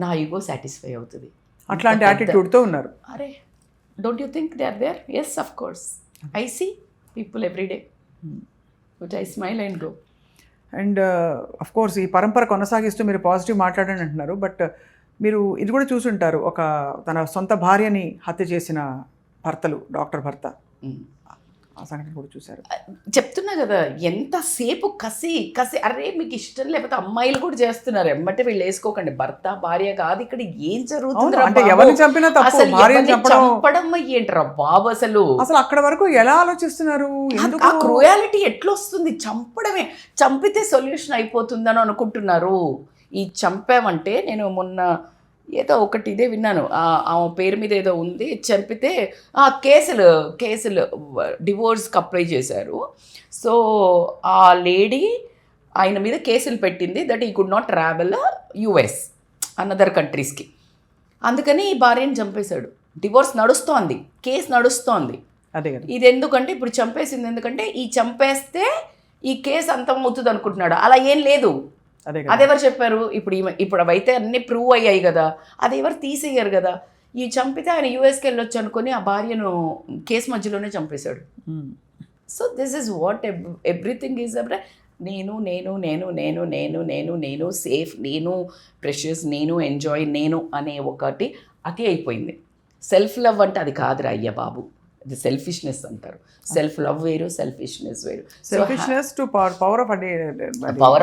S3: నా ఈగో సాటిస్ఫై అవుతుంది.
S2: అట్లాంటి యాటిట్యూడ్తో ఉన్నారు.
S3: అరే don't you think they are there? Yes, of course. I see people every day, but I smile and go.
S2: And of course ఈ పరంపర కొనసాగిస్తూ మీరు పాజిటివ్ మాట్లాడండి అంటున్నారు, బట్ మీరు ఇది కూడా చూసుంటారు, ఒక తన సొంత భార్యని హత్య చేసిన భర్తలు, డాక్టర్ భర్త, ఆ సంఘటన కూడా చూశారు.
S3: చెప్తున్నా కదా, ఎంతసేపు కసి. అరే మీకు ఇష్టం లేకపోతే అమ్మాయిలు కూడా చేస్తున్నారు, ఎమ్మటే వీళ్ళు వేసుకోకండి. భర్త భార్య కాదు, ఇక్కడ ఏం జరుగుతుంది? చంపడం ఏంట్రా బాబు? అసలు
S2: అక్కడ వరకు ఎలా ఆలోచిస్తున్నారు?
S3: ఆ క్రూయాలిటీ ఎట్లా వస్తుంది? చంపడమే, చంపితే సొల్యూషన్ అయిపోతుందని అనుకుంటున్నారు. ఈ చంపామంటే, నేను మొన్న ఏదో ఒకటి ఇదే విన్నాను, ఆమె పేరు మీద ఏదో ఉంది, చంపితే కేసులు డివోర్స్కి అప్లై చేశారు. సో ఆ లేడీ ఆయన మీద కేసులు పెట్టింది, that he could not travel US another కంట్రీస్కి. అందుకని ఈ భార్యని చంపేశాడు. డివోర్స్ నడుస్తోంది, కేసు నడుస్తోంది.
S2: అదే
S3: ఇది ఎందుకంటే, ఇప్పుడు చంపేసింది ఎందుకంటే, ఈ చంపేస్తే ఈ కేసు అంతం అవుతుంది అనుకుంటున్నాడు. అలా ఏం లేదు. అదెవరు చెప్పారు? ఇప్పుడు అవైతే అన్ని ప్రూవ్ అయ్యాయి కదా, అది ఎవరు తీసేయరు కదా. ఈ చంపితే ఆయన యూఎస్కి వెళ్ళొచ్చు అనుకుని ఆ భార్యను కేసు మధ్యలోనే చంపేశాడు. So this is what everything is నేను నేను నేను నేను నేను నేను నేను సేఫ్, నేను ప్రెషియస్, నేను ఎంజాయ్, నేను అనే ఒకటి అతి అయిపోయింది. సెల్ఫ్ లవ్ అంటే అది కాదురా అయ్య బాబు, అది సెల్ఫిష్నెస్ అంటారు. సెల్ఫ్ లవ్ వేరు, సెల్ఫిష్నెస్ వేరు.
S2: సెల్ఫిష్నెస్ టు పవర్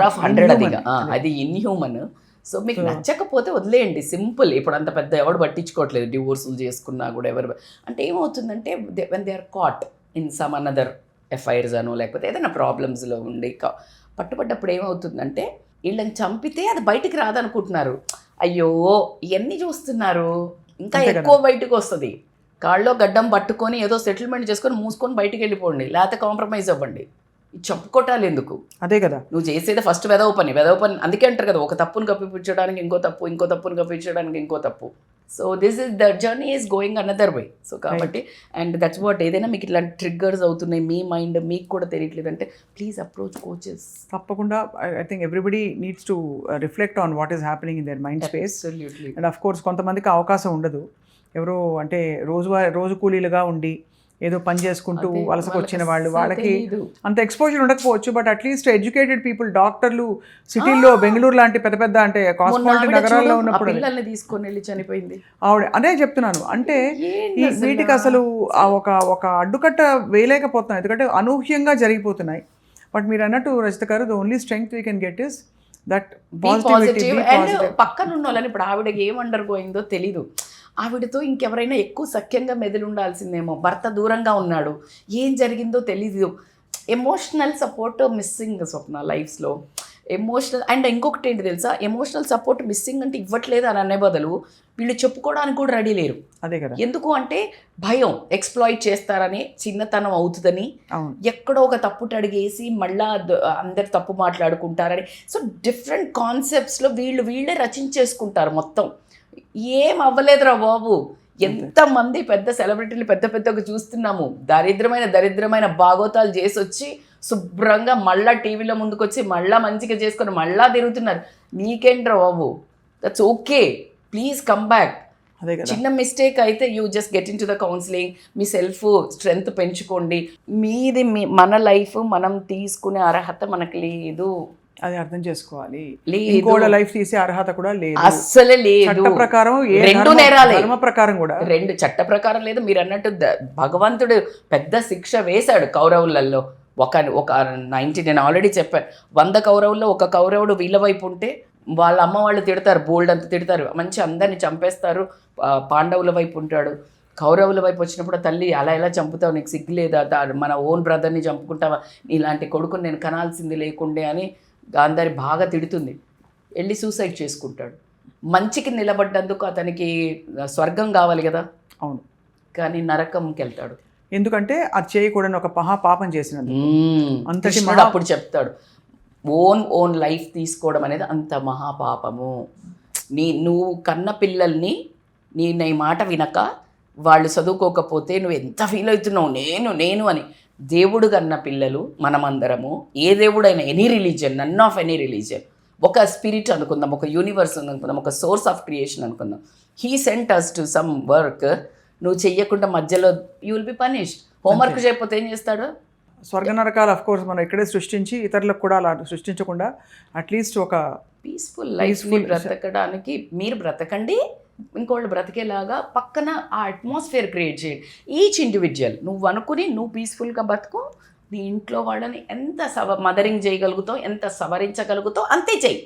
S2: ఆఫ్
S3: 100 అది ఇన్హ్యూమన్. సో మీకు నచ్చకపోతే వదిలేయండి, సింపుల్. ఇప్పుడు అంత పెద్ద ఎవడు పట్టించుకోవట్లేదు, డివోర్సులు చేసుకున్నా కూడా ఎవరు. అంటే ఏమవుతుందంటే, when they are caught in some another FIRs అనో లేకపోతే ఏదైనా ప్రాబ్లమ్స్లో ఉండి పట్టుబడ్డప్పుడు ఏమవుతుందంటే, వీళ్ళని చంపితే అది బయటికి రాదనుకుంటున్నారు. అయ్యో ఇవన్నీ చూస్తున్నారు, ఇంకా ఎక్కువ బయటకు వస్తుంది. కాళ్ళలో గడ్డం పట్టుకొని ఏదో సెటిల్మెంట్ చేసుకొని మూసుకొని బయటికి వెళ్ళిపోండి, లేకపోతే కాంప్రమైజ్ అవ్వండి. చెప్పుకోటాలి ఎందుకు?
S2: అదే కదా
S3: నువ్వు చేసేది ఫస్ట్ వెదవ పని. అందుకే అంటారు కదా, ఒక తప్పును కప్పిపుచ్చడానికి ఇంకో తప్పు, ఇంకో తప్పును కప్పించడానికి ఇంకో తప్పు. So this is the journey is going another way. So కాబట్టి అండ్ దట్స్ వాట్, ఏదైనా మీకు ఇట్లాంటి ట్రిగ్గర్స్ అవుతున్నాయి మీ మైండ్ మీకు కూడా తెలియట్లేదు అంటే ప్లీజ్ అప్రోచ్ కోచెస్.
S2: తప్పకుండా I think everybody needs to reflect on what is happening in their mind space.
S3: Absolutely.
S2: And of course కొంతమందికి అవకాశం ఉండదు, ఎవరో అంటే రోజు కూలీలుగా ఉండి ఏదో పని చేసుకుంటూ
S3: అదే,
S2: వలసకు వచ్చిన
S3: వాళ్ళకి
S2: వాళ్ళకి
S3: తెలీదు.
S2: అంత ఎక్స్పోజర్ ఉండకపోవచ్చు, బట్ అట్లీస్ట్ ఎడ్యుకేటెడ్ పీపుల్, డాక్టర్లు సిటీల్లో బెంగళూరు లాంటి పెద్ద పెద్ద అంటే
S3: మొన్న
S2: కాస్మోపాలిటన్
S3: ఆవిడ
S2: నగరాల్లో
S3: చూడు, ఆ
S2: ఉన్నప్పుడు
S3: పిల్లల్ని తీసుకొని వెళ్ళి చనిపోయింది.
S2: ఆవిడ అదే చెప్తున్నాను. అంటే
S3: ఏంటి
S2: ఈ
S3: అసలు?
S2: వీటికి అసలు ఆ ఒక అడ్డుకట్ట వేయలేకపోతున్నాయి, ఎందుకంటే అనూహ్యంగా జరిగిపోతున్నాయి. బట్ మీరు అన్నట్టు రజిత గారు, the only strength we can get is that
S3: positive. And పక్కన ఉన్న వాళ్ళని ఇప్పుడు ఆవిడకి ఏం అండర్ గోయిందో తెలీదు. ఆవిడతో ఇంకెవరైనా ఎక్కువ సఖ్యంగా మెదిలి ఉండాల్సిందేమో, భర్త దూరంగా ఉన్నాడు, ఏం జరిగిందో తెలీదు. ఎమోషనల్ సపోర్ట్ మిస్సింగ్ స్వప్న లైఫ్స్లో. ఎమోషనల్ అండ్ ఇంకొకటి ఏంటి తెలుసా, ఎమోషనల్ సపోర్ట్ మిస్సింగ్ అంటే ఇవ్వట్లేదు అని అనే బదులు వీళ్ళు చెప్పుకోవడానికి కూడా రెడీ లేరు.
S2: అదే కదా,
S3: ఎందుకు అంటే భయం, ఎక్స్ప్లాయిట్ చేస్తారని, చిన్నతనం అవుతుందని,
S2: అవును
S3: ఎక్కడో ఒక తప్పుట అడిగేసి మళ్ళా అందరు తప్పు మాట్లాడుకుంటారని. సో డిఫరెంట్ కాన్సెప్ట్స్లో వీళ్ళే రచించేసుకుంటారు మొత్తం. ఏం అవ్వలేదురా బాబు, ఎంతమంది పెద్ద సెలబ్రిటీలు పెద్దగా చూస్తున్నాము, దరిద్రమైన భాగోతాలు చేసి వచ్చి శుభ్రంగా మళ్ళా టీవీలో ముందుకు వచ్చి మళ్ళా మంచిగా చేసుకొని మళ్ళా తిరుగుతున్నారు. మీకేంట్రా బాబు, that's okay, please come back.
S2: అదే కదా,
S3: చిన్న మిస్టేక్ అయితే you just get in to the counselling, మీ సెల్ఫ్ స్ట్రెంగ్త్ పెంచుకోండి. మన లైఫ్ మనం తీసుకునే అర్హత మనకు లేదు,
S2: అది అర్థం చేసుకోవాలి.
S3: లేదు.
S2: ఇంకోళ్ళ లైఫ్ తీసే అర్హత కూడా లేదు,
S3: అస్సలే లేదు.
S2: చట్ట ప్రకారం
S3: రెండు నేరాలే,
S2: ధర్మ ప్రకారం కూడా
S3: రెండు చట్ట ప్రకారం లేదు. మీరు అన్నట్టు భగవంతుడు పెద్ద శిక్ష వేశాడు కౌరవులలో. ఒక 90, నేను ఆల్రెడీ చెప్పాను, 100 కౌరవుల్లో ఒక కౌరవుడు వీళ్ళ వైపు ఉంటే వాళ్ళ అమ్మ వాళ్ళు తిడతారు, బోల్డ్ అంత తిడతారు, మంచి అందరిని చంపేస్తారు. పాండవుల వైపు ఉంటాడు. కౌరవుల వైపు వచ్చినప్పుడు తల్లి అలా ఎలా చంపుతావు, నీకు సిగ్గు లేదా, మన ఓన్ బ్రదర్ని చంపుకుంటావా, ఇలాంటి కొడుకుని నేను కనాల్సింది లేకుండే అని గాంధారి బాగా తిడుతుంది. వెళ్ళి సూసైడ్ చేసుకుంటాడు. మంచికి నిలబడ్డందుకు అతనికి స్వర్గం కావాలి కదా,
S2: అవును,
S3: కానీ నరకంకి వెళ్తాడు.
S2: ఎందుకంటే అది చేయకూడని ఒక పాపం చేసినందుకు. అంతటి
S3: కృష్ణుడు అప్పుడు చెప్తాడు, ఓన్ లైఫ్ తీసుకోవడం అనేది అంత మహాపాపము. నువ్వు కన్న పిల్లల్ని నీ మాట వినక వాళ్ళు చదువుకోకపోతే నువ్వు ఎంత ఫీల్ అవుతున్నావు, నేను అని. దేవుడు కన్న పిల్లలు మనమందరము, ఏ దేవుడైనా, any religion, none of any religion, ఒక స్పిరిట్ అనుకుందాం, ఒక యూనివర్స్ అనుకుందాం, ఒక సోర్స్ ఆఫ్ క్రియేషన్ అనుకుందాం. He sent us to some work. నువ్వు చెయ్యకుండా మధ్యలో you will be punished. Homework చేయకపోతే ఏం చేస్తాడు?
S2: స్వర్గ నరకాలు అఫ్ కోర్స్ మనం ఇక్కడే సృష్టించి ఇతరులకు కూడా అలా సృష్టించకుండా అట్లీస్ట్ ఒక
S3: పీస్ఫుల్ లైఫ్ని బ్రతకడానికి మీరు బ్రతకండి, ఇంకోళ్ళు బ్రతికేలాగా పక్కన ఆ అట్మాస్ఫియర్ క్రియేట్ చేయండి. ఈచ్ ఇండివిజువల్ నువ్వు అనుకుని నువ్వు పీస్ఫుల్గా బతుకు. నీ ఇంట్లో వాళ్ళని ఎంత మదరింగ్ చేయగలుగుతావు, ఎంత సవరించగలుగుతావు అంతే చెయ్యి.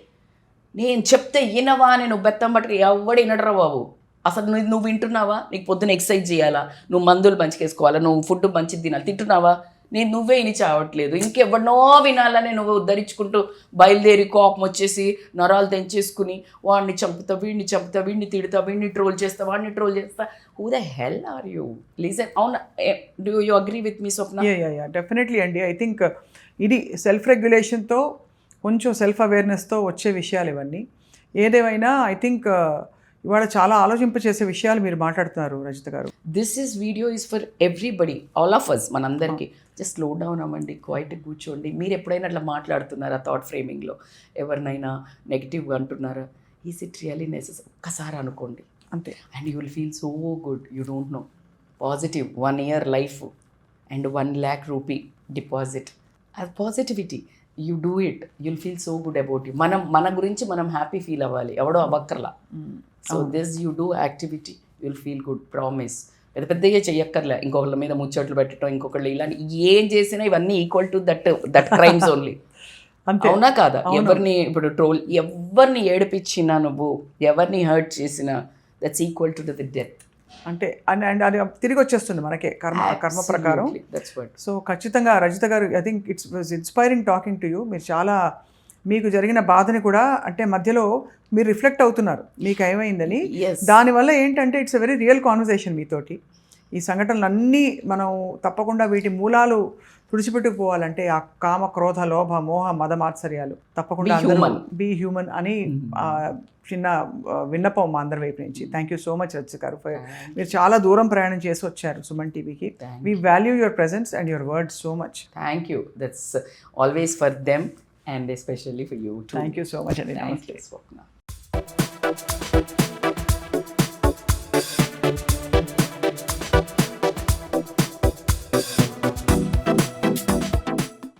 S3: నేను చెప్తే వినవా అని నువ్వు బెత్తం పట్టుకు ఎవడు వినడరా బాబు. అసలు నువ్వు వింటున్నావా? నీకు పొద్దున్న ఎక్సర్సైజ్ చేయాలా, నువ్వు మందులు మంచిగా నువ్వు ఫుడ్ మంచిది తినాలి, తింటున్నావా? నువ్వే ఇని చావట్లేదు, ఇంకెవరినో వినాలని నువ్వు ఉద్ధరించుకుంటూ బయలుదేరి కోపం వచ్చేసి నరాలు తెంచేసుకుని వాడిని చంపుతా, వీడిని తిడతా, వీడిని ట్రోల్ చేస్తా, వాడిని ట్రోల్ చేస్తా. Who the hell are you? Listen. అవునా, do you agree with me Swapna?
S2: Yeah definitely అండి. ఐ థింక్ ఇది సెల్ఫ్ రెగ్యులేషన్తో, కొంచెం సెల్ఫ్ అవేర్నెస్తో వచ్చే విషయాలు ఇవన్నీ. ఏదేమైనా ఐ థింక్ ఇవాళ చాలా ఆలోచింపచేసే విషయాలు మీరు మాట్లాడుతున్నారు Rajitha garu.
S3: This is video is for everybody, all of us, మనందరికీ. జస్ట్ స్లో డౌన్ అవ్వండి, క్వైట్ కూర్చోండి. మీరు ఎప్పుడైనా అట్లా మాట్లాడుతున్నారా థాట్ ఫ్రేమింగ్లో, ఎవరినైనా నెగిటివ్గా అంటున్నారా, ఈజ్ ఇట్ రియలీ నెసెసరీ? ఒక్కసారి అనుకోండి
S2: అంతే,
S3: and you will feel so good. You don't know, positive 1 year life and 1 lakh rupee deposit. అది positivity. You do it, you'll feel so good about you. మన గురించి మనం హ్యాపీ ఫీల్ అవ్వాలి, ఎవడో అవ్వక్కర్లా. So this you do activity, you'll feel good, promise. పెద్దగా చెయ్యక్కర్లే, ఇంకొకళ్ళ మీద ముచ్చట్లు పెట్టడం, ఇంకొకళ్ళు ఇలాంటి ఏం చేసినా ఇవన్నీ equal to that crimes only. అవునా కాదా? ఎవరిని ఇప్పుడు ఎవరిని ఏడిపించినా, నువ్వు ఎవరిని హర్ట్ చేసినా, that's equal to the death.
S2: అంటే అండ్ అది తిరిగి వచ్చేస్తుంది మనకే కర్మ ప్రకారం. సో ఖచ్చితంగా రజిత గారు, I think it's was inspiring talking to you. మీరు చాలా మీకు జరిగిన బాధని కూడా అంటే మధ్యలో మీరు రిఫ్లెక్ట్ అవుతున్నారు మీకు ఏమైందని. దానివల్ల ఏంటంటే it's a very real conversation మీతోటి. ఈ సంఘటనలన్నీ మనం తప్పకుండా వీటి మూలాలు తుడిచిపెట్టుకుపోవాలంటే ఆ కామ క్రోధ లోభ మోహ మద మాత్సర్యాలు తప్పకుండా
S3: Be human.
S2: బీ హ్యూమన్ అని చిన్న విన్నపం మా అందరి వైపు నుంచి. Thank you so much Rachitha గారు. మీరు చాలా దూరం ప్రయాణం చేసి వచ్చారు సుమన్ టీవీకి. We value your presence and your words so much.
S3: Thank you. That's always for them and especially for you too.
S2: Thank you so much.
S3: Thank you, Swapna.